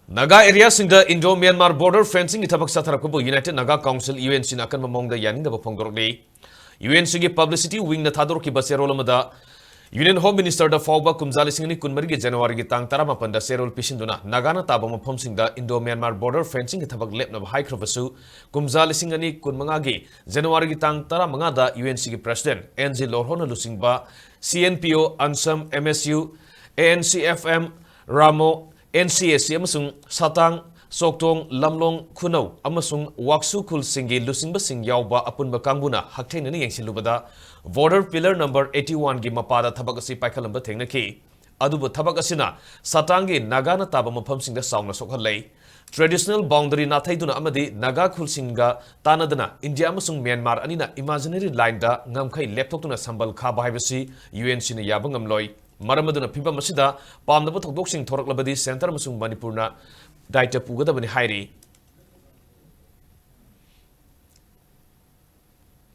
Naga area singda Indo-Myanmar border fencing itabak satharapko United Naga Council UNC na akan mamongda yaning da bapongdorok UNC gi publicity wing na thador ki baserol amada Union Home Minister da fawba kumjali singni kunmari gi January gi tang 18 da serol pisinduna Nagana taba mafam singda Indo-Myanmar border fencing itabak lepna haikrobasu kumjali singani kunmanga gi January gi tang 15 da UNC gi president NG Lorhona lusingba CNPO Ansam MSU ANCFM Ramo NCSC amasung Satang Soktong Lamlong Kunau amasung Waksu Khul Singi Lusingba Sing Yauba Apunba Kanguna Haktainani Yangsilubada Border Pillar number 81 gi mapada thabakasi paikhalamba thengnaki adubu thabakasina Satangi Nagana taba mafam singda saungna sokhalei Traditional boundary natheiduna amadi naga khul singa tanadana India amasung Myanmar anina imaginary line da Ngamkhei leptoktuna Sambal Khaba-Da UNC na Yaba Ngamloi Maramaduna Pibam Masida, Palm the Botok Boxing Torak Labadi, Center Masung Manipurna, Daita Pugadabani Hairi.